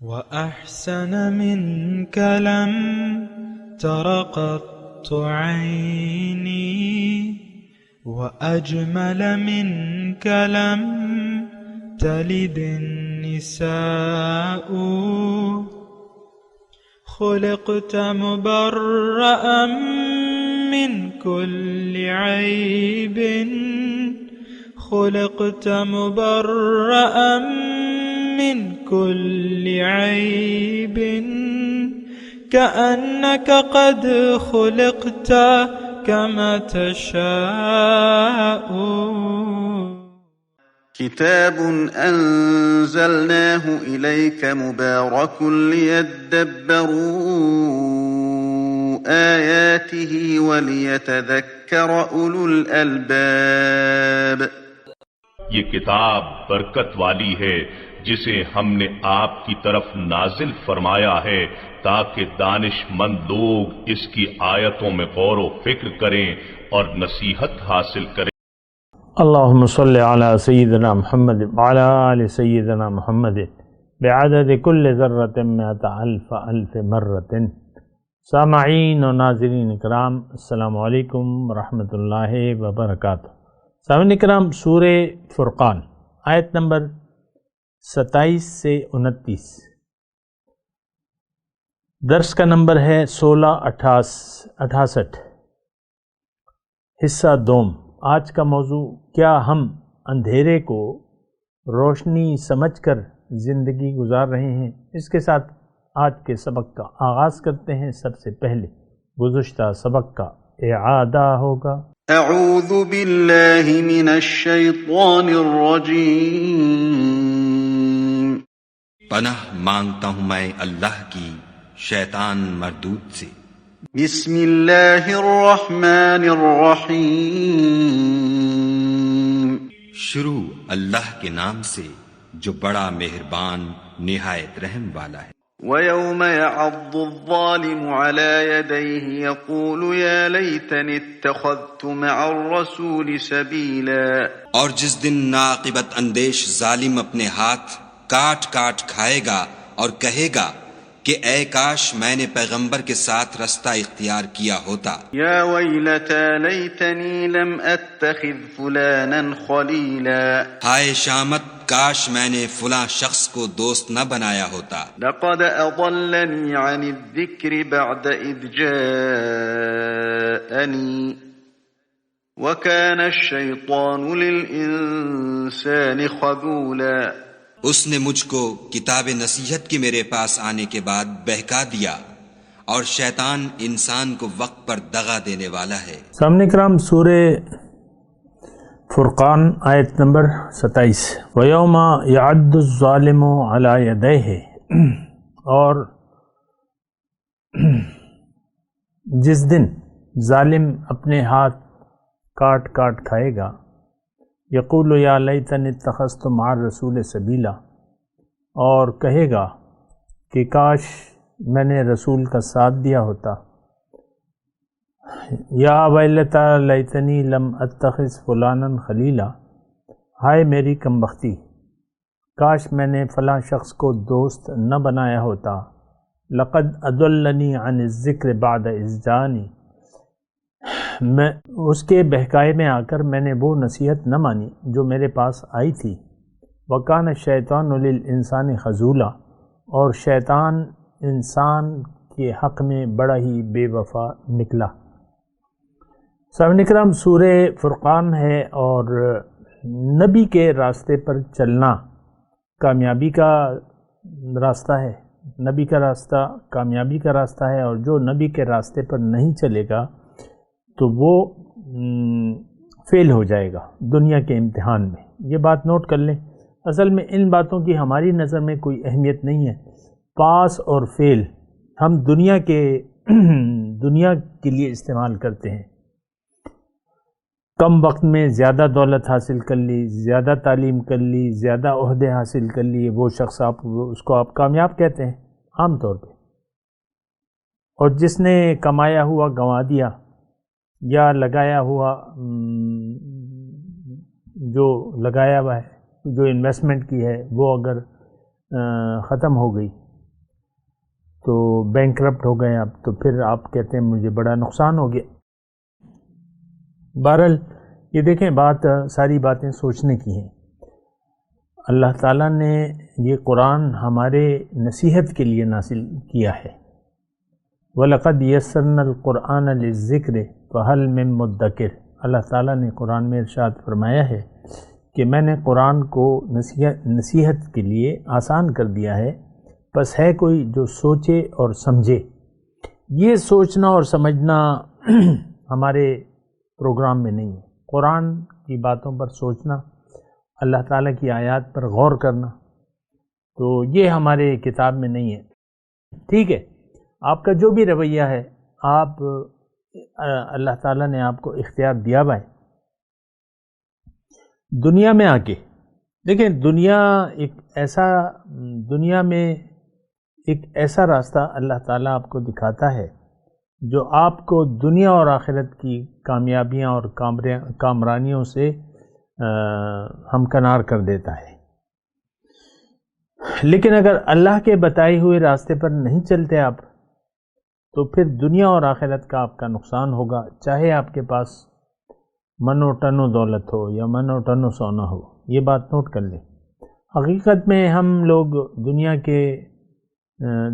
وأحسن منك لم تر قط عيني وأجمل منك لم تلد النساء خلقت مبرأ من كل عيب خلقت مبرأ من كل عيب كأنك قد خلقت كما تشاء. كتاب أنزلناه إليك مبارك ليدبروا آياته وليتذكر أولو الألباب. یہ کتاب برکت والی ہے جسے ہم نے آپ کی طرف نازل فرمایا ہے تاکہ دانش مند لوگ اس کی آیتوں میں غور و فکر کریں اور نصیحت حاصل کریں. اللہم صلی علی سیدنا محمد وعلی آل سیدنا محمد بعدد کل ذرۃ مئۃ الف مرۃ. سامعین و ناظرین اکرام، السلام علیکم ورحمۃ اللہ وبرکاتہ. سامعین اکرام، سورہ فرقان آیت نمبر 27 سے 29، درس کا نمبر ہے 1668، حصہ دوم. آج کا موضوع، کیا ہم اندھیرے کو روشنی سمجھ کر زندگی گزار رہے ہیں؟ اس کے ساتھ آج کے سبق کا آغاز کرتے ہیں. سب سے پہلے گزشتہ سبق کا اعادہ ہوگا. اعوذ باللہ من الشیطان الرجیم. پناہ مانگتا ہوں میں اللہ کی شیطان مردود سے. بسم اللہ الرحمن الرحیم. شروع اللہ کے نام سے جو بڑا مہربان نہایت رحم والا ہے. وَيَوْمَ يَعَضُّ الظَّالِمُ عَلَى يَدَيْهِ يَقُولُ يَا لَيْتَنِي اتَّخَذْتُ مَعَ الرَّسُولِ سَبِيلًا. اور جس دن ناقبت اندیش ظالم اپنے ہاتھ کاٹ کاٹ کھائے گا اور کہے گا کہ اے کاش میں نے پیغمبر کے ساتھ رستہ اختیار کیا ہوتا. یا ویلتا لیتنی لم اتخذ فلانا خلیلا. ہائے شامت، کاش میں نے فلاں شخص کو دوست نہ بنایا ہوتا. لقد اضلنی عن الذکر بعد اذ جاءنی وکان الشیطان للانسان خذولا. اس نے مجھ کو کتاب نصیحت کے میرے پاس آنے کے بعد بہکا دیا، اور شیطان انسان کو وقت پر دغا دینے والا ہے. سامنے کرام، سورہ فرقان آیت نمبر 27. وَيَوْمَ يَعَضُّ الظَّالِمُ عَلَى يَدَيْهِ، اور جس دن ظالم اپنے ہاتھ کاٹ کاٹ کھائے گا، یقول یا لیتنی اتخذت مع الرسول سبیلا، اور کہے گا کہ کاش میں نے رسول کا ساتھ دیا ہوتا. یا ویلتا لیتنی لم اتخذ فلانا خلیلا، ہائے میری کمبختی، کاش میں نے فلاں شخص کو دوست نہ بنایا ہوتا. لقد اضلنی عن الذکر بعد اذ جانی، میں اس کے بہکائے میں آ کر میں نے وہ نصیحت نہ مانی جو میرے پاس آئی تھی. وَكَانَ الشَّيْطَانُ لِلْإِنسَانِ خَذُولًا، اور شیطان انسان کے حق میں بڑا ہی بے وفا نکلا. سامعین کرام، سورہ فرقان ہے، اور نبی کے راستے پر چلنا کامیابی کا راستہ ہے. نبی کا راستہ کامیابی کا راستہ ہے، اور جو نبی کے راستے پر نہیں چلے گا تو وہ فیل ہو جائے گا دنیا کے امتحان میں. یہ بات نوٹ کر لیں. اصل میں ان باتوں کی ہماری نظر میں کوئی اہمیت نہیں ہے. پاس اور فیل ہم دنیا کے لیے استعمال کرتے ہیں. کم وقت میں زیادہ دولت حاصل کر لی، زیادہ تعلیم کر لی، زیادہ عہدے حاصل کر لیے، وہ شخص اس کو آپ کامیاب کہتے ہیں عام طور پہ. اور جس نے کمایا ہوا گنوا دیا، یا لگایا ہوا جو لگایا ہوا ہے، جو انویسٹمنٹ کی ہے وہ اگر ختم ہو گئی تو بینکرپٹ ہو گئے اب، تو پھر آپ کہتے ہیں مجھے بڑا نقصان ہو گیا۔ بہرحال یہ دیکھیں، ساری باتیں سوچنے کی ہیں۔ اللہ تعالیٰ نے یہ قرآن ہمارے نصیحت کے لیے نازل کیا ہے۔ وَلَقَدْ يَسَّرْنَا الْقُرْآنَ لِلذِّكْرِ فَهَلْ مِن مُدَّكِرٍ۔ اللہ تعالیٰ نے قرآن میں ارشاد فرمایا ہے کہ میں نے قرآن کو نصیحت کے لیے آسان کر دیا ہے، بس ہے کوئی جو سوچے اور سمجھے۔ یہ سوچنا اور سمجھنا ہمارے پروگرام میں نہیں ہے۔ قرآن کی باتوں پر سوچنا، اللہ تعالیٰ کی آیات پر غور کرنا، تو یہ ہمارے کتاب میں نہیں ہے۔ ٹھیک ہے، آپ کا جو بھی رویہ ہے، آپ اللہ تعالیٰ نے آپ کو اختیار دیا ہوا ہے۔ دنیا میں آ کے دیکھیں، دنیا میں ایک ایسا راستہ اللہ تعالیٰ آپ کو دکھاتا ہے جو آپ کو دنیا اور آخرت کی کامیابیاں اور کامرانیوں سے ہمکنار کر دیتا ہے۔ لیکن اگر اللہ کے بتائے ہوئے راستے پر نہیں چلتے آپ، تو پھر دنیا اور آخرت کا آپ کا نقصان ہوگا، چاہے آپ کے پاس من و ٹن و دولت ہو یا من و ٹن و سونا ہو۔ یہ بات نوٹ کر لیں۔ حقیقت میں ہم لوگ دنیا کے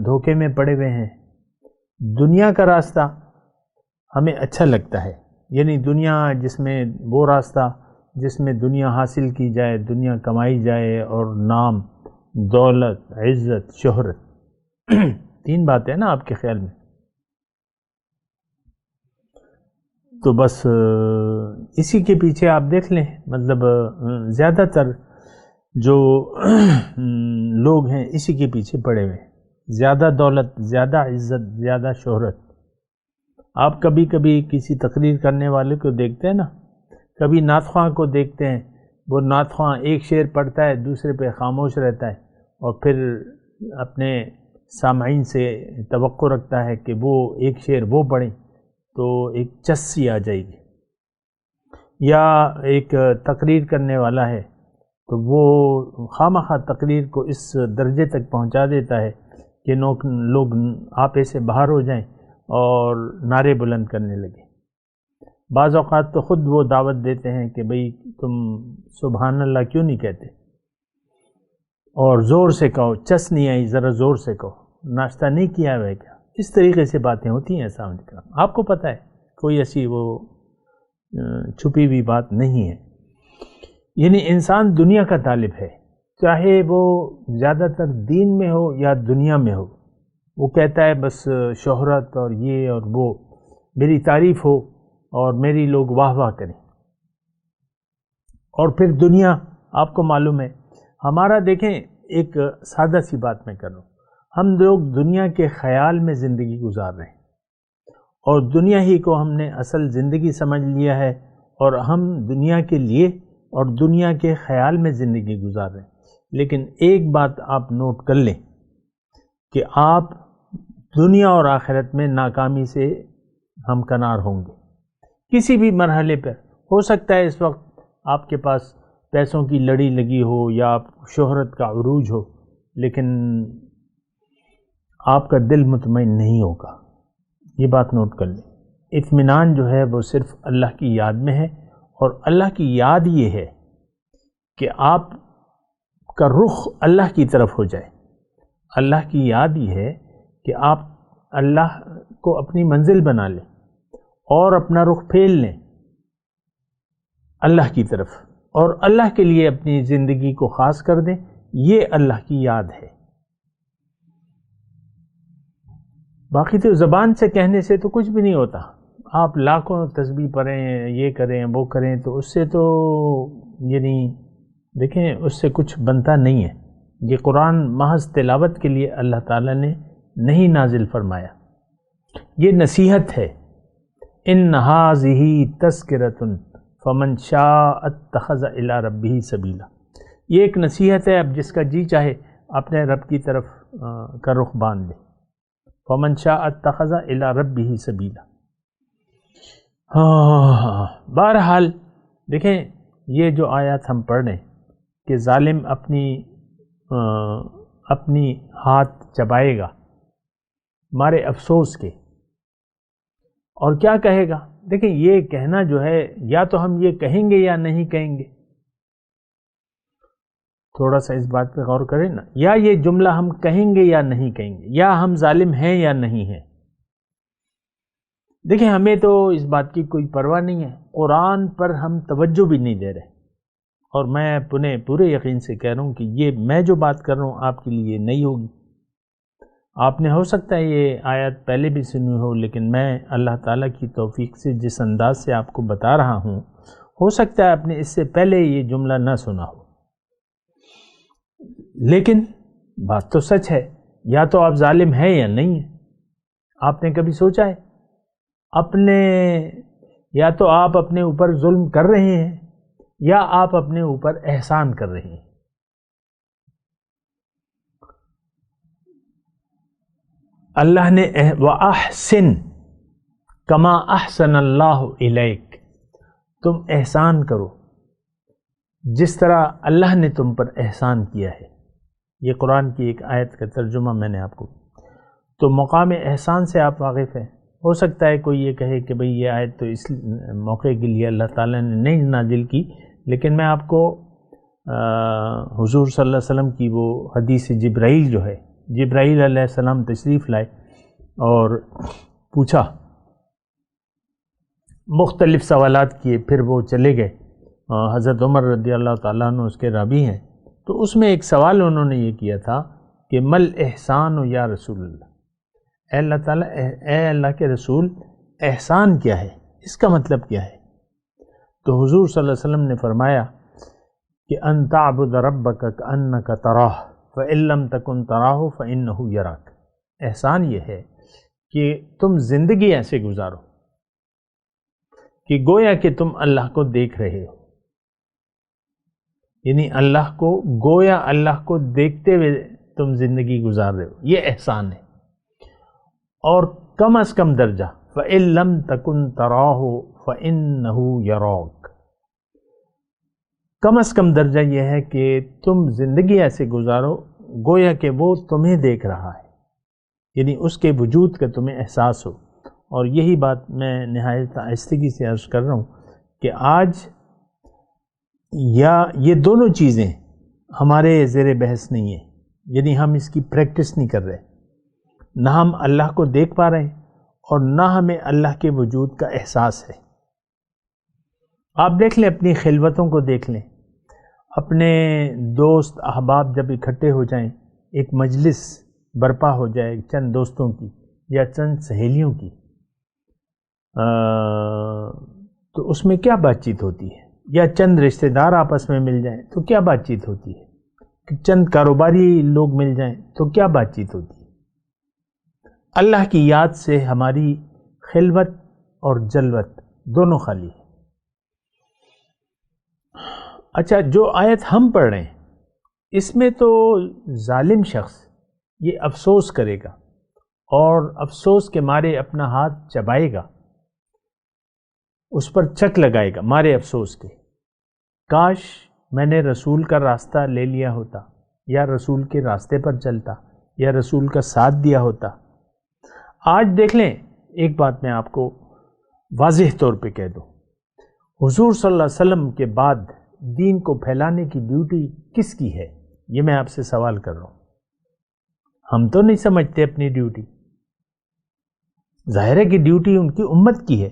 دھوکے میں پڑے ہوئے ہیں۔ دنیا کا راستہ ہمیں اچھا لگتا ہے، یعنی دنیا وہ راستہ جس میں دنیا حاصل کی جائے، دنیا کمائی جائے، اور نام، دولت، عزت، شہرت، تین باتیں ہیں نا آپ کے خیال میں۔ تو بس اسی کے پیچھے آپ دیکھ لیں، مطلب زیادہ تر جو لوگ ہیں اسی کے پیچھے پڑے ہوئے ہیں۔ زیادہ دولت، زیادہ عزت، زیادہ شہرت۔ آپ کبھی کبھی کسی تقریر کرنے والے کو دیکھتے ہیں نا، کبھی نعت خواں کو دیکھتے ہیں، وہ نعت خواں ایک شعر پڑھتا ہے، دوسرے پہ خاموش رہتا ہے، اور پھر اپنے سامعین سے توقع رکھتا ہے کہ وہ ایک شعر وہ پڑھیں تو ایک چسی آ جائے گی۔ یا ایک تقریر کرنے والا ہے تو وہ خواہ تقریر کو اس درجے تک پہنچا دیتا ہے کہ لوگ آپے سے باہر ہو جائیں اور نعرے بلند کرنے لگے۔ بعض اوقات تو خود وہ دعوت دیتے ہیں کہ بھئی تم سبحان اللہ کیوں نہیں کہتے، اور زور سے کہو، چس نہیں آئی ذرا زور سے کہو، ناشتہ نہیں کیا ہے کیا۔ اس طریقے سے باتیں ہوتی ہیں سامنے کا، آپ کو پتہ ہے، کوئی ایسی وہ چھپی ہوئی بات نہیں ہے۔ یعنی انسان دنیا کا طالب ہے، چاہے وہ زیادہ تر دین میں ہو یا دنیا میں ہو۔ وہ کہتا ہے بس شہرت اور یہ اور وہ، میری تعریف ہو اور میری لوگ واہ واہ کریں۔ اور پھر دنیا، آپ کو معلوم ہے ہمارا، دیکھیں ایک سادہ سی بات میں کر رہا ہوں، ہم لوگ دنیا کے خیال میں زندگی گزار رہے ہیں، اور دنیا ہی کو ہم نے اصل زندگی سمجھ لیا ہے، اور ہم دنیا کے لیے اور دنیا کے خیال میں زندگی گزار رہے ہیں۔ لیکن ایک بات آپ نوٹ کر لیں کہ آپ دنیا اور آخرت میں ناکامی سے ہمکنار ہوں گے کسی بھی مرحلے پر۔ ہو سکتا ہے اس وقت آپ کے پاس پیسوں کی لڑی لگی ہو یا شہرت کا عروج ہو، لیکن آپ کا دل مطمئن نہیں ہوگا۔ یہ بات نوٹ کر لیں۔ اطمینان جو ہے وہ صرف اللہ کی یاد میں ہے، اور اللہ کی یاد یہ ہے کہ آپ کا رخ اللہ کی طرف ہو جائے۔ اللہ کی یاد یہ ہے کہ آپ اللہ کو اپنی منزل بنا لیں اور اپنا رخ پھیر لیں اللہ کی طرف، اور اللہ کے لیے اپنی زندگی کو خاص کر دیں۔ یہ اللہ کی یاد ہے۔ باقی تو زبان سے کہنے سے تو کچھ بھی نہیں ہوتا، آپ لاکھوں تسبیح پڑھیں، یہ کریں وہ کریں، تو اس سے تو یعنی دیکھیں اس سے کچھ بنتا نہیں ہے۔ یہ قرآن محض تلاوت کے لیے اللہ تعالیٰ نے نہیں نازل فرمایا، یہ نصیحت ہے۔ ان ھذہ تذکرۃ فمن شاء اتخذ الی ربہ سبیلا، یہ ایک نصیحت ہے، اب جس کا جی چاہے اپنے رب کی طرف کا رخ باندھ لے۔ فمن شاء اتخذ الی ربہ سبیلا۔ بہرحال دیکھیں یہ جو آیات ہم پڑھ رہے ہیں کہ ظالم اپنی ہاتھ چبائے گا مارے افسوس کے. اور کیا کہے گا؟ دیکھیں یہ کہنا جو ہے یا تو ہم یہ کہیں گے یا نہیں کہیں گے. تھوڑا سا اس بات پہ غور کریں نا. یا یہ جملہ ہم کہیں گے یا نہیں کہیں گے، یا ہم ظالم ہیں یا نہیں ہیں. دیکھیں ہمیں تو اس بات کی کوئی پرواہ نہیں ہے، قرآن پر ہم توجہ بھی نہیں دے رہے. اور میں پورے یقین سے کہہ رہا ہوں کہ یہ میں جو بات کر رہا ہوں آپ کے لیے نہیں ہوگی. آپ نے ہو سکتا ہے یہ آیت پہلے بھی سنی ہو، لیکن میں اللہ تعالیٰ کی توفیق سے جس انداز سے آپ کو بتا رہا ہوں، ہو سکتا ہے آپ نے اس سے پہلے یہ جملہ نہ سنا ہو. لیکن بات تو سچ ہے، یا تو آپ ظالم ہیں یا نہیں ہیں. آپ نے کبھی سوچا ہے یا تو آپ اپنے اوپر ظلم کر رہے ہیں یا آپ اپنے اوپر احسان کر رہے ہیں. اللہ نے وَأَحْسِن كَمَا أَحْسَنَ اللَّهُ إِلَيْكَ، تم احسان کرو جس طرح اللہ نے تم پر احسان کیا ہے. یہ قرآن کی ایک آیت کا ترجمہ میں نے آپ کو. تو مقام احسان سے آپ واقف ہیں. ہو سکتا ہے کوئی یہ کہے کہ بھئی یہ آیت تو اس موقع کے لیے اللہ تعالیٰ نے نہیں نازل کی، لیکن میں آپ کو حضور صلی اللہ علیہ وسلم کی وہ حدیث جبرائیل جو ہے، جبرائیل علیہ السلام تشریف لائے اور پوچھا، مختلف سوالات کیے، پھر وہ چلے گئے. حضرت عمر رضی اللہ تعالیٰ عنہ اس کے راوی ہیں. تو اس میں ایک سوال انہوں نے یہ کیا تھا کہ مل احسان یا رسول اللہ، اے اللہ تعالیٰ، اے اللہ کے رسول، احسان کیا ہے، اس کا مطلب کیا ہے؟ تو حضور صلی اللہ علیہ وسلم نے فرمایا کہ ان تعبد ربک کأنک تراہ فإن لم تکن تراہ فإنہ یراک. احسان یہ ہے کہ تم زندگی ایسے گزارو کہ گویا کہ تم اللہ کو دیکھ رہے ہو. یعنی گویا اللہ کو دیکھتے ہوئے تم زندگی گزار رہے ہو، یہ احسان ہے. اور کم از کم درجہ فَإِن لَمْ تَكُنْ تَرَاهُ فَإِنَّهُ يَرَاكَ، کم از کم درجہ یہ ہے کہ تم زندگی ایسے گزارو گویا کہ وہ تمہیں دیکھ رہا ہے، یعنی اس کے وجود کا تمہیں احساس ہو. اور یہی بات میں نہایت آہستگی سے عرض کر رہا ہوں کہ آج یا یہ دونوں چیزیں ہمارے زیر بحث نہیں ہیں. یعنی ہم اس کی پریکٹس نہیں کر رہے، نہ ہم اللہ کو دیکھ پا رہے ہیں اور نہ ہمیں اللہ کے وجود کا احساس ہے. آپ دیکھ لیں، اپنی خلوتوں کو دیکھ لیں، اپنے دوست احباب جب اکٹھے ہو جائیں، ایک مجلس برپا ہو جائے چند دوستوں کی یا چند سہیلیوں کی، تو اس میں کیا بات چیت ہوتی ہے؟ یا چند رشتہ دار آپس میں مل جائیں تو کیا بات چیت ہوتی ہے؟ کہ چند کاروباری لوگ مل جائیں تو کیا بات چیت ہوتی ہے؟ اللہ کی یاد سے ہماری خلوت اور جلوت دونوں خالی ہے. اچھا، جو آیت ہم پڑھ رہے ہیں اس میں تو ظالم شخص یہ افسوس کرے گا اور افسوس کے مارے اپنا ہاتھ چبائے گا، اس پر چک لگائے گا مارے افسوس کے. کاش میں نے رسول کا راستہ لے لیا ہوتا، یا رسول کے راستے پر چلتا، یا رسول کا ساتھ دیا ہوتا. آج دیکھ لیں، ایک بات میں آپ کو واضح طور پہ کہہ دوں، حضور صلی اللہ علیہ وسلم کے بعد دین کو پھیلانے کی ڈیوٹی کس کی ہے؟ یہ میں آپ سے سوال کر رہا ہوں. ہم تو نہیں سمجھتے اپنی ڈیوٹی. ظاہر ہے کہ ڈیوٹی ان کی امت کی ہے،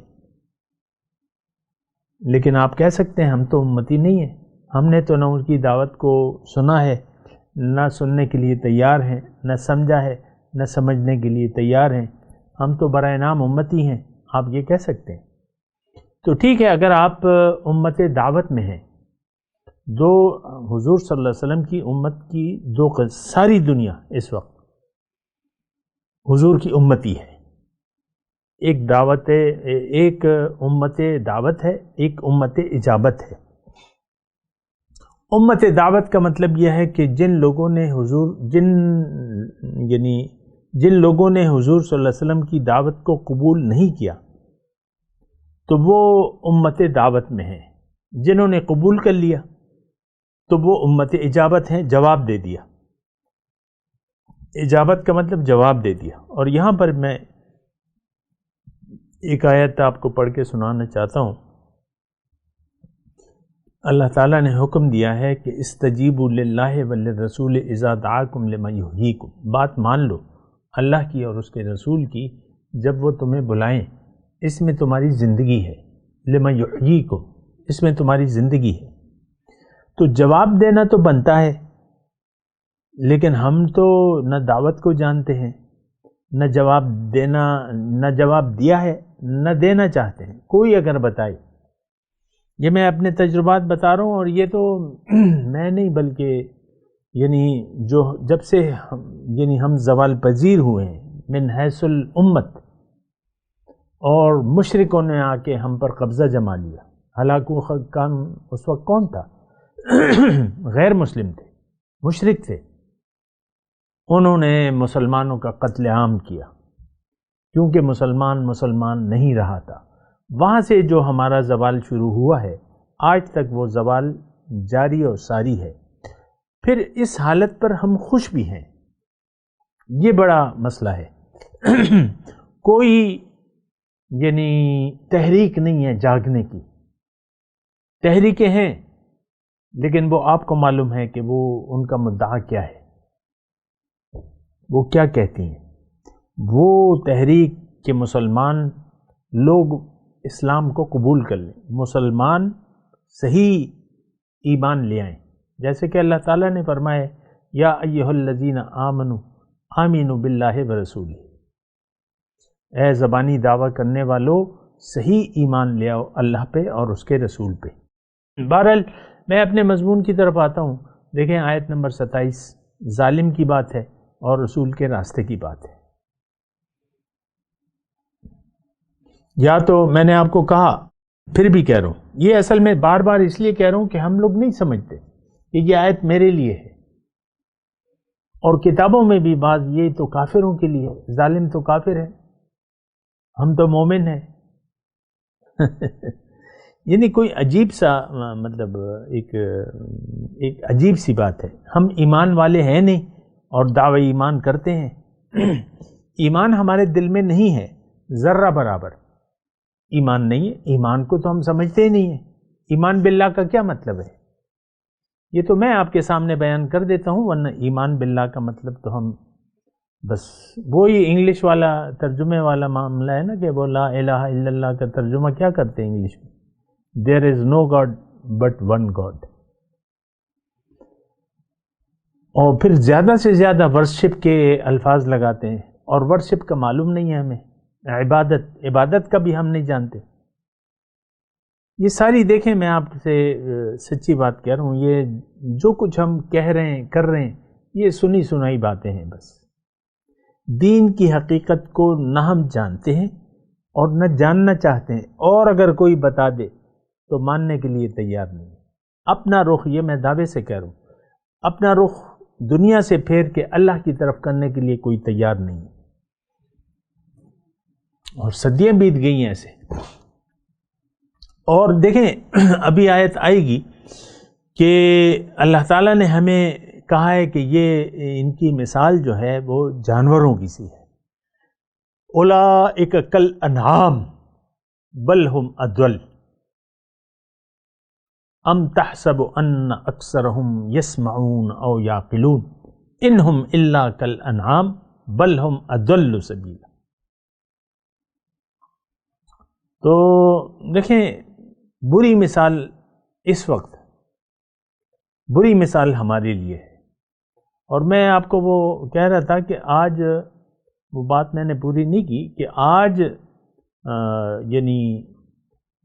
لیکن آپ کہہ سکتے ہیں ہم تو امتی نہیں ہیں، ہم نے تو نہ ان کی دعوت کو سنا ہے، نہ سننے کے لیے تیار ہیں، نہ سمجھا ہے، نہ سمجھنے کے لیے تیار ہیں، ہم تو برائے نام امتی ہیں. آپ یہ کہہ سکتے ہیں. تو ٹھیک ہے، اگر آپ امت دعوت میں ہیں، دو حضور صلی اللہ علیہ وسلم کی امت کی دو ساری دنیا اس وقت حضور کی امتی ہے. ایک امت دعوت ہے، ایک امت اجابت ہے. امت دعوت کا مطلب یہ ہے کہ جن لوگوں نے حضور صلی اللہ علیہ وسلم کی دعوت کو قبول نہیں کیا تو وہ امت دعوت میں ہیں. جنہوں نے قبول کر لیا تو وہ امت اجابت ہیں، جواب دے دیا. اجابت کا مطلب جواب دے دیا. اور یہاں پر میں ایک آیت آپ کو پڑھ کے سنانا چاہتا ہوں. اللہ تعالیٰ نے حکم دیا ہے کہ استجیبوا للہ وللرسول اذا دعاکم لما یحییکم. بات مان لو اللہ کی اور اس کے رسول کی جب وہ تمہیں بلائیں. اس میں تمہاری زندگی ہے. لما یحییکم، اس میں تمہاری زندگی ہے. تو جواب دینا تو بنتا ہے، لیکن ہم تو نہ دعوت کو جانتے ہیں، نہ جواب دیا ہے، نہ دینا چاہتے ہیں. کوئی اگر بتائے، یہ میں اپنے تجربات بتا رہا ہوں، اور یہ تو میں نہیں بلکہ جب سے ہم زوال پذیر ہوئے ہیں من حیث الامت، اور مشرکوں نے آ کے ہم پر قبضہ جما لیا. حالانکہ اس وقت کون تھا؟ غیر مسلم تھے، مشرک تھے. انہوں نے مسلمانوں کا قتل عام کیا کیونکہ مسلمان نہیں رہا تھا. وہاں سے جو ہمارا زوال شروع ہوا ہے آج تک وہ زوال جاری اور ساری ہے. پھر اس حالت پر ہم خوش بھی ہیں، یہ بڑا مسئلہ ہے. کوئی تحریک نہیں ہے جاگنے کی. تحریکیں ہیں لیکن وہ آپ کو معلوم ہے کہ وہ ان کا مدعا کیا ہے، وہ کیا کہتی ہیں. وہ تحریک کہ مسلمان لوگ اسلام کو قبول کر لیں، مسلمان صحیح ایمان لے آئیں. جیسے کہ اللہ تعالیٰ نے فرمایا یا ایھا الذین آمنوا آمینوا باللہ ورسولہ. اے زبانی دعویٰ کرنے والو صحیح ایمان لے آؤ اللہ پہ اور اس کے رسول پہ. بہرحال میں اپنے مضمون کی طرف آتا ہوں. دیکھیں آیت نمبر 27 ظالم کی بات ہے اور رسول کے راستے کی بات ہے. یا تو میں نے آپ کو کہا، پھر بھی کہہ رہا ہوں، یہ اصل میں بار بار اس لیے کہہ رہا ہوں کہ ہم لوگ نہیں سمجھتے کہ یہ آیت میرے لیے ہے، اور کتابوں میں بھی بعض یہ تو کافروں کے لیے ہے. ظالم تو کافر ہے، ہم تو مومن ہیں. کوئی عجیب سا مطلب ایک عجیب سی بات ہے. ہم ایمان والے ہیں نہیں اور دعوی ایمان کرتے ہیں. ایمان ہمارے دل میں نہیں ہے، ذرہ برابر ایمان نہیں ہے. ایمان کو تو ہم سمجھتے ہی نہیں ہیں. ایمان باللہ کا کیا مطلب ہے یہ تو میں آپ کے سامنے بیان کر دیتا ہوں، ورنہ ایمان باللہ کا مطلب تو ہم بس وہی انگلش والا ترجمے والا معاملہ ہے نا، کہ وہ لا الہ الا اللہ کا ترجمہ کیا کرتے ہیں انگلش میں؟ دیر از نو گاڈ بٹ ون گاڈ. اور پھر زیادہ سے زیادہ ورشپ کے الفاظ لگاتے ہیں، اور ورشپ کا معلوم نہیں ہے ہمیں. عبادت کا بھی ہم نہیں جانتے. یہ ساری دیکھیں میں آپ سے سچی بات کہہ رہا ہوں، یہ جو کچھ ہم کہہ رہے ہیں کر رہے ہیں یہ سنی سنائی باتیں ہیں. بس دین کی حقیقت کو نہ ہم جانتے ہیں اور نہ جاننا چاہتے ہیں، اور اگر کوئی بتا دے تو ماننے کے لیے تیار نہیں ہے. اپنا رخ، یہ میں دعوے سے کہہ رہا ہوں، اپنا رخ دنیا سے پھیر کے اللہ کی طرف کرنے کے لیے کوئی تیار نہیں ہے. اور صدیاں بیت گئی ہیں ایسے. اور دیکھیں ابھی آیت آئے گی کہ اللہ تعالیٰ نے ہمیں کہا ہے کہ یہ ان کی مثال جو ہے وہ جانوروں کی سی ہے. اولئک کالانعام بل ہم اضل ام تحسب ان اکثرهم یسمعون او یعقلون انہم الا کالانعام بل ہم اضل سبیلا. تو دیکھیں بری مثال اس وقت، بری مثال ہمارے لیے ہے. اور میں آپ کو وہ کہہ رہا تھا کہ آج وہ بات میں نے پوری نہیں کی کہ آج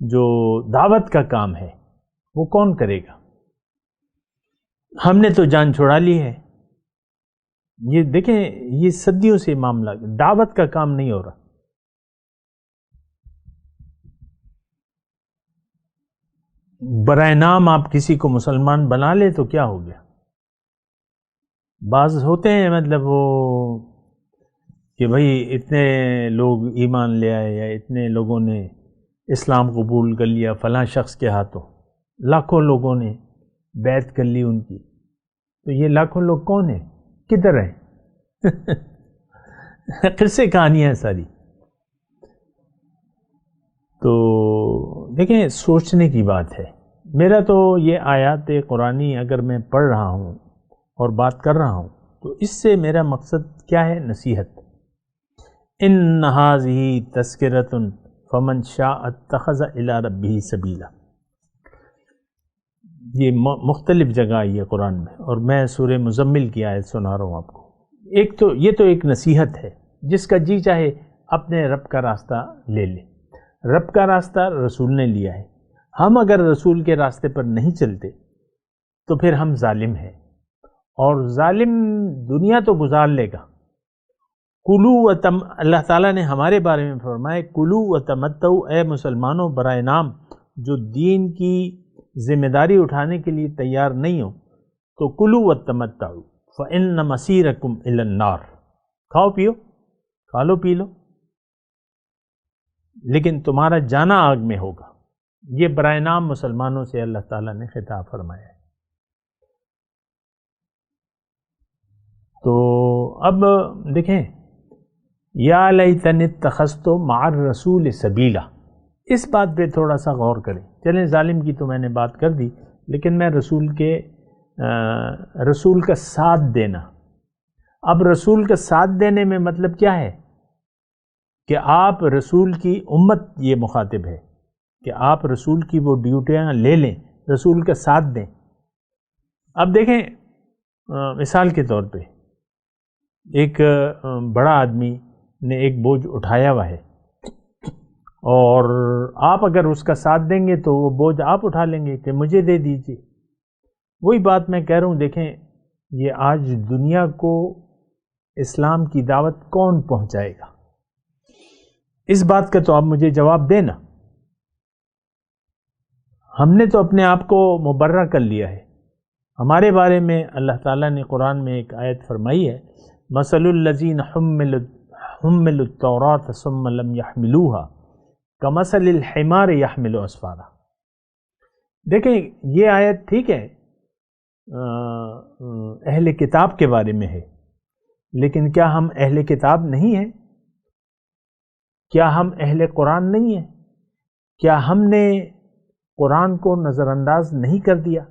جو دعوت کا کام ہے وہ کون کرے گا؟ ہم نے تو جان چھڑا لی ہے. یہ دیکھیں یہ صدیوں سے معاملہ، دعوت کا کام نہیں ہو رہا. برائے نام آپ کسی کو مسلمان بنا لے تو کیا ہو گیا؟ بعض ہوتے ہیں مطلب وہ کہ بھئی اتنے لوگ ایمان لے آئے یا اتنے لوگوں نے اسلام قبول کر لیا فلاں شخص کے ہاتھوں، لاکھوں لوگوں نے بیعت کر لی ان کی. تو یہ لاکھوں لوگ کون ہیں؟ کدھر ہیں؟ قصے کہانیاں ہیں ساری. تو دیکھیں سوچنے کی بات ہے. میرا تو یہ آیات قرآنی اگر میں پڑھ رہا ہوں اور بات کر رہا ہوں تو اس سے میرا مقصد کیا ہے؟ نصیحت. ان ھذہ تذکرۃ فمن شاء اتخذ الی ربہ سبیلا. یہ مختلف جگہ آئی ہے قرآن میں، اور میں سورہ مزمل کی آیت سنا رہا ہوں آپ کو. ایک تو یہ تو ایک نصیحت ہے، جس کا جی چاہے اپنے رب کا راستہ لے لے. رب کا راستہ رسول نے لیا ہے. ہم اگر رسول کے راستے پر نہیں چلتے تو پھر ہم ظالم ہیں، اور ظالم دنیا تو گزار لے گا. اللہ تعالیٰ نے ہمارے بارے میں فرمایا کلو و تمتعوا، اے مسلمانوں برائے نام جو دین کی ذمہ داری اٹھانے کے لیے تیار نہیں ہو تو کلو و تمتعوا فإن مسیرکم الی النار. کھاؤ پیو، کھا لو پی لو، لیکن تمہارا جانا آگ میں ہوگا. یہ برائے نام مسلمانوں سے اللہ تعالیٰ نے خطاب فرمایا ہے. تو اب دیکھیں، یا لیتنی اتخذت مع الرسول سبیلا، اس بات پہ تھوڑا سا غور کریں. چلیں ظالم کی تو میں نے بات کر دی، لیکن میں رسول کا ساتھ دینا. اب رسول کا ساتھ دینے میں مطلب کیا ہے؟ کہ آپ رسول کی امت، یہ مخاطب ہے کہ آپ رسول کی وہ ڈیوٹیاں لے لیں، رسول کا ساتھ دیں. اب دیکھیں مثال کے طور پہ ایک بڑا آدمی نے ایک بوجھ اٹھایا ہوا ہے، اور آپ اگر اس کا ساتھ دیں گے تو وہ بوجھ آپ اٹھا لیں گے کہ مجھے دے دیجیے. وہی بات میں کہہ رہا ہوں. دیکھیں یہ آج دنیا کو اسلام کی دعوت کون پہنچائے گا؟ اس بات کا تو آپ مجھے جواب دینا. ہم نے تو اپنے آپ کو مبرہ کر لیا ہے. ہمارے بارے میں اللہ تعالیٰ نے قرآن میں ایک آیت فرمائی ہے، مثل الذین حملوا التوراۃ ثم لم يحملوها کمثل الحمار يحمل اسفارا. دیکھیں یہ آیت ٹھیک ہے اہل کتاب کے بارے میں ہے، لیکن کیا ہم اہل کتاب نہیں ہیں؟ کیا ہم اہل قرآن نہیں ہیں؟ کیا ہم نے قرآن کو نظر انداز نہیں کر دیا؟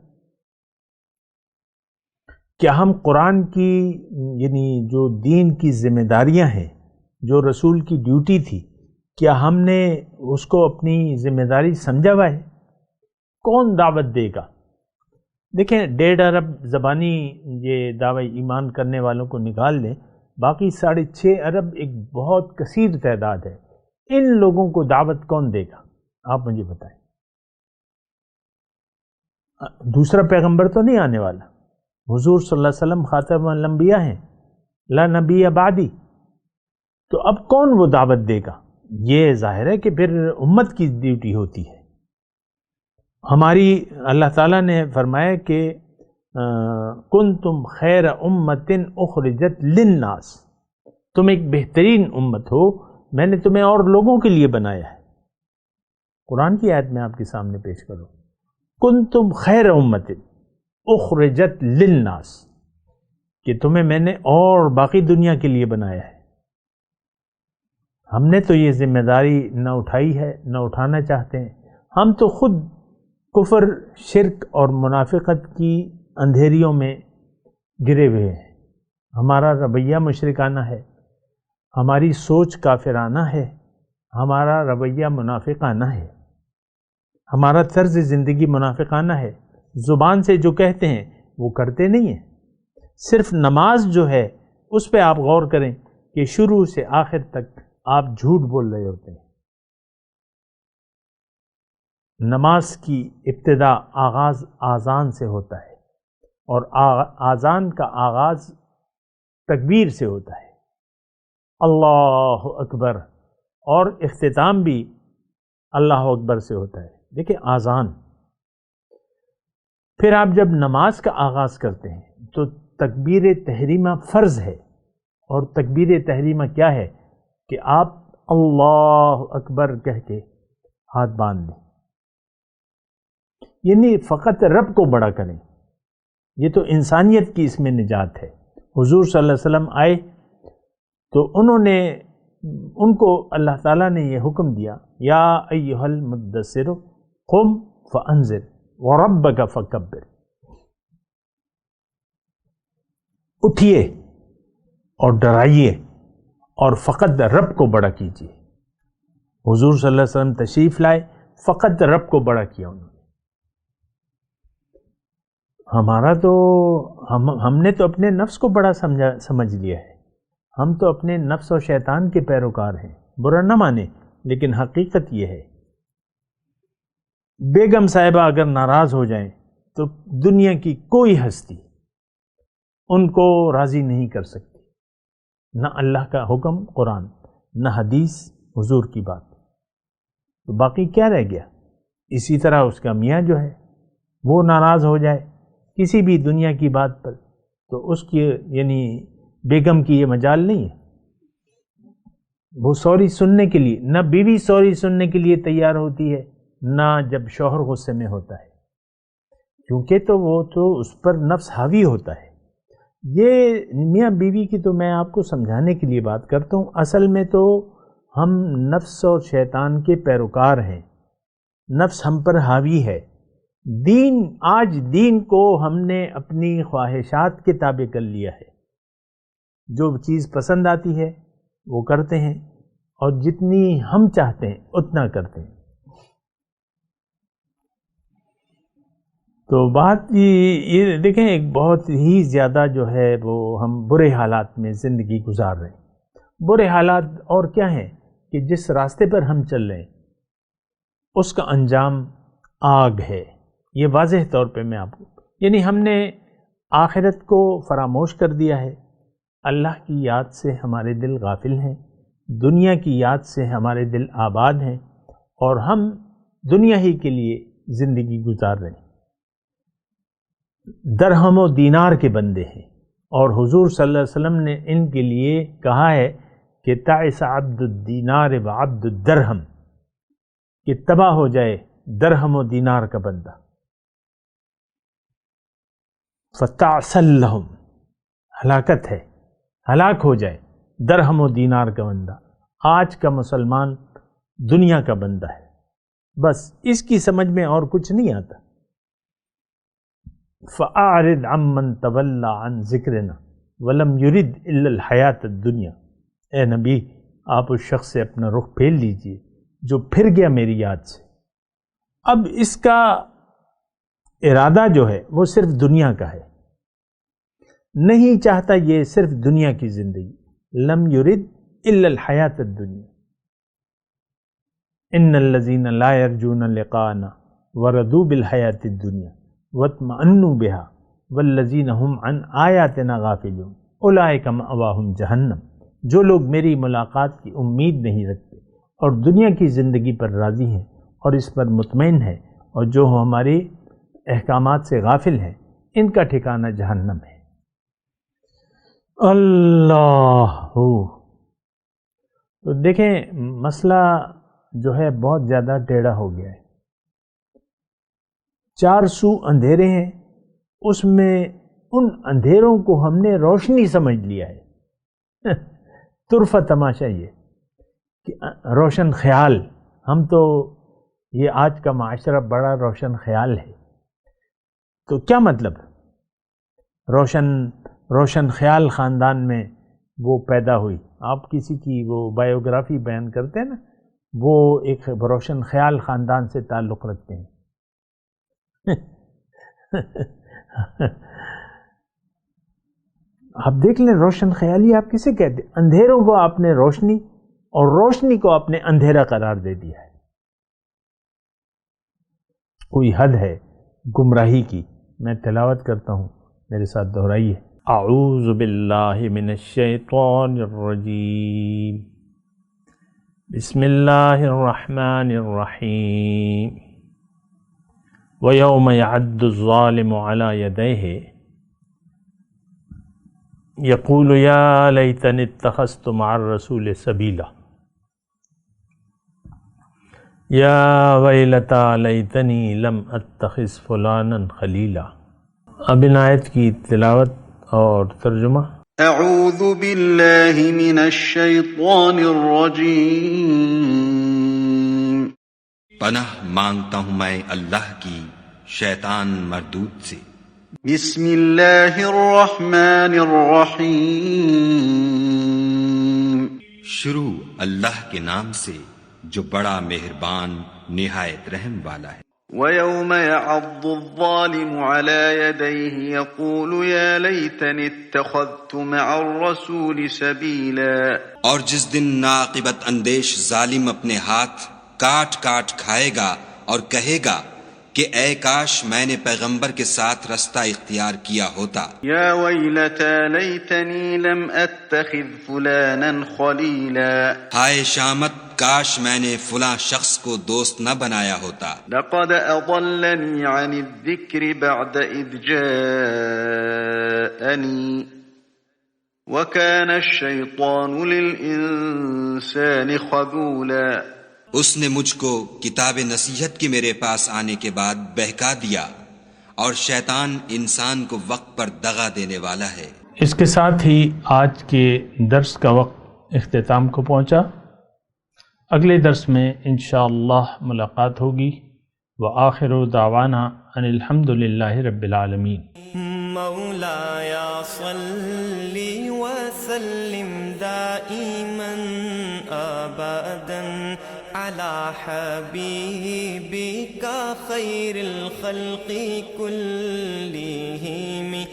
کیا ہم قرآن کی یعنی جو دین کی ذمہ داریاں ہیں، جو رسول کی ڈیوٹی تھی، کیا ہم نے اس کو اپنی ذمہ داری سمجھا ہوا ہے؟ کون دعوت دے گا؟ دیکھیں 1.5 ارب زبانی یہ دعوی ایمان کرنے والوں کو نکال لیں، باقی 6.5 ارب ایک بہت کثیر تعداد ہے. ان لوگوں کو دعوت کون دے گا؟ آپ مجھے بتائیں. دوسرا پیغمبر تو نہیں آنے والا. حضور صلی اللہ علیہ وسلم خاتم الانبیاء ہیں، لا نبی بعدی. تو اب کون وہ دعوت دے گا؟ یہ ظاہر ہے کہ پھر امت کی ڈیوٹی ہوتی ہے. ہماری اللہ تعالیٰ نے فرمایا کہ کنتم خیر امت اخرجت للناس، تم ایک بہترین امت ہو، میں نے تمہیں اور لوگوں کے لیے بنایا ہے. قرآن کی آیت میں آپ کے سامنے پیش کروں، کنتم خیر امت اخرجت للناس، کہ تمہیں میں نے اور باقی دنیا کے لیے بنایا ہے. ہم نے تو یہ ذمہ داری نہ اٹھائی ہے، نہ اٹھانا چاہتے ہیں. ہم تو خود کفر، شرک اور منافقت کی اندھیریوں میں گرے ہوئے ہیں. ہمارا رویہ مشرکانہ ہے، ہماری سوچ کافرانہ ہے، ہمارا رویہ منافقانہ ہے، ہمارا طرز زندگی منافقانہ ہے. زبان سے جو کہتے ہیں وہ کرتے نہیں ہیں. صرف نماز جو ہے اس پہ آپ غور کریں کہ شروع سے آخر تک آپ جھوٹ بول رہے ہوتے ہیں. نماز کی ابتدا آغاز آذان سے ہوتا ہے، اور آذان کا آغاز تکبیر سے ہوتا ہے، اللہ اکبر، اور اختتام بھی اللہ اکبر سے ہوتا ہے. دیکھیں آذان. پھر آپ جب نماز کا آغاز کرتے ہیں تو تکبیر تحریمہ فرض ہے. اور تکبیر تحریمہ کیا ہے؟ کہ آپ اللہ اکبر کہہ کے ہاتھ باندھ دیں. یعنی فقط رب کو بڑا کریں. یہ تو انسانیت کی اس میں نجات ہے. حضور صلی اللہ علیہ وسلم آئے تو ان کو اللہ تعالیٰ نے یہ حکم دیا، یا ایھا المدثر قم فانذر وربک فکبر، اٹھیے اور ڈرائیے اور فقط رب کو بڑا کیجیے۔ حضور صلی اللہ علیہ وسلم تشریف لائے، فقط رب کو بڑا کیا انہوں نے۔ ہمارا تو ہم نے تو اپنے نفس کو بڑا سمجھ لیا ہے، ہم تو اپنے نفس اور شیطان کے پیروکار ہیں، برا نہ مانے لیکن حقیقت یہ ہے۔ بیگم صاحبہ اگر ناراض ہو جائیں تو دنیا کی کوئی ہستی ان کو راضی نہیں کر سکتی، نہ اللہ کا حکم قرآن، نہ حدیث حضور کی بات، تو باقی کیا رہ گیا؟ اسی طرح اس کا میاں جو ہے وہ ناراض ہو جائے کسی بھی دنیا کی بات پر تو اس کی یعنی بیگم کی یہ مجال نہیں ہے، وہ سوری سننے کے لیے، نہ بیوی سوری سننے کے لیے تیار ہوتی ہے، نہ جب شوہر غصے میں ہوتا ہے، کیونکہ تو وہ تو اس پر نفس حاوی ہوتا ہے۔ یہ میاں بیوی کی تو میں آپ کو سمجھانے کے لیے بات کرتا ہوں، اصل میں تو ہم نفس اور شیطان کے پیروکار ہیں، نفس ہم پر حاوی ہے۔ آج دین کو ہم نے اپنی خواہشات کے تابع کر لیا ہے، جو چیز پسند آتی ہے وہ کرتے ہیں اور جتنی ہم چاہتے ہیں اتنا کرتے ہیں۔ تو بات یہ دیکھیں، ایک بہت ہی زیادہ جو ہے وہ ہم برے حالات میں زندگی گزار رہے ہیں۔ برے حالات اور کیا ہیں کہ جس راستے پر ہم چل رہے ہیں اس کا انجام آگ ہے، یہ واضح طور پہ میں آپ کو، یعنی ہم نے آخرت کو فراموش کر دیا ہے، اللہ کی یاد سے ہمارے دل غافل ہیں، دنیا کی یاد سے ہمارے دل آباد ہیں، اور ہم دنیا ہی کے لیے زندگی گزار رہے ہیں، درہم و دینار کے بندے ہیں۔ اور حضور صلی اللہ علیہ وسلم نے ان کے لیے کہا ہے کہ تعس عبد الدینار و عبد الدرہم، کہ تباہ ہو جائے درہم و دینار کا بندہ، فتعسل لہم، ہلاکت ہے، ہلاک ہو جائے درہم و دینار کا بندہ۔ آج کا مسلمان دنیا کا بندہ ہے، بس اس کی سمجھ میں اور کچھ نہیں آتا۔ فَأَعْرِضْ عَمَّنْ تَوَلَّى عَنْ ذِكْرِنَا وَلَمْ يُرِدْ إِلَّا الْحَيَاةَ الدُّنْيَا، اے نبی آپ اس شخص سے اپنا رخ پھیر لیجئے جو پھر گیا میری یاد سے۔ اب اس کا ارادہ جو ہے وہ صرف دنیا کا ہے، نہیں چاہتا یہ صرف دنیا کی زندگی۔ لم یرد الا الحیاۃ الدنیا، ان الذین لا یرجون لقاءنا ورضوا بالحیاۃ الدنیا واطمأنوا بها والذین هم عن آیاتنا غافلون اولئک مأواہم جہنم۔ جو لوگ میری ملاقات کی امید نہیں رکھتے اور دنیا کی زندگی پر راضی ہیں اور اس پر مطمئن ہیں، اور جو ہمارے احکامات سے غافل ہیں، ان کا ٹھکانہ جہنم ہے۔ اللہ تو دیکھیں مسئلہ جو ہے بہت زیادہ ٹیڑھا ہو گیا ہے، چار سو اندھیرے ہیں، اس میں ان اندھیروں کو ہم نے روشنی سمجھ لیا ہے۔ طرفہ تماشا یہ کہ روشن خیال، ہم تو یہ آج کا معاشرہ بڑا روشن خیال ہے، تو کیا مطلب روشن خیال خاندان میں وہ پیدا ہوئی۔ آپ کسی کی وہ بایوگرافی بیان کرتے ہیں نا، وہ ایک روشن خیال خاندان سے تعلق رکھتے ہیں۔ آپ دیکھ لیں روشن خیالی آپ کسے کہتے ہیں؟ اندھیروں کو آپ نے روشنی اور روشنی کو آپ نے اندھیرا قرار دے دیا ہے۔ کوئی حد ہے گمراہی کی۔ میں تلاوت کرتا ہوں، میرے ساتھ دہرائیے۔ اعوذ باللہ من الشیطان الرجیم، بسم اللہ الرحمن الرحیم۔ وَيَوْمَ يَعَدُّ الظَّالِمُ عَلَى يَدَيْهِ يَقُولُ يَا لَيْتَنِي اتَّخَذْتُ مَعَ الرَّسُولِ سَبِيلًا يَا وَيْلَتَىٰ لَيْتَنِي لَمْ أَتَّخِذْ فُلَانًا خَلِيلًا۔ اب ان آیت کی تلاوت اور ترجمہ۔ اعوذ باللہ من الشیطان الرجیم پناہ مانگتا ہوں میں اللہ کی شیطان مردود سے۔ بسم اللہ الرحمن الرحیم شروع اللہ کے نام سے جو بڑا مہربان نہایت رحم والا ہے۔ وَيَوْمَ يَعَضُّ الظَّالِمُ عَلَى يَدَيْهِ يَقُولُ يَا لَيْتَنِي اتَّخَذْتُ مَعَ الرَّسُولِ سَبِيلًا۔ اور جس دن ناقبت اندیش ظالم اپنے ہاتھ کاٹ کاٹ کھائے گا اور کہے گا کہ اے کاش میں نے پیغمبر کے ساتھ رستہ اختیار کیا ہوتا۔ یا ویلتا لیتنی لم اتخذ فلانا خلیلا۔ ہائے شامت، کاش میں نے فلاں شخص کو دوست نہ بنایا ہوتا۔ لقد اضلنی عن الذکر بعد اذ جاءنی وکان الشیطان للانسان خذولا۔ اس نے مجھ کو کتاب نصیحت کے میرے پاس آنے کے بعد بہکا دیا، اور شیطان انسان کو وقت پر دغا دینے والا ہے۔ اس کے ساتھ ہی آج کے درس کا وقت اختتام کو پہنچا۔ اگلے درس میں انشاءاللہ ملاقات ہوگی۔ وآخر دعوانا ان الحمدللہ رب العالمین۔ مولایا صلی وسلم دائما ابدا على حبيبك خير الخلق كلهم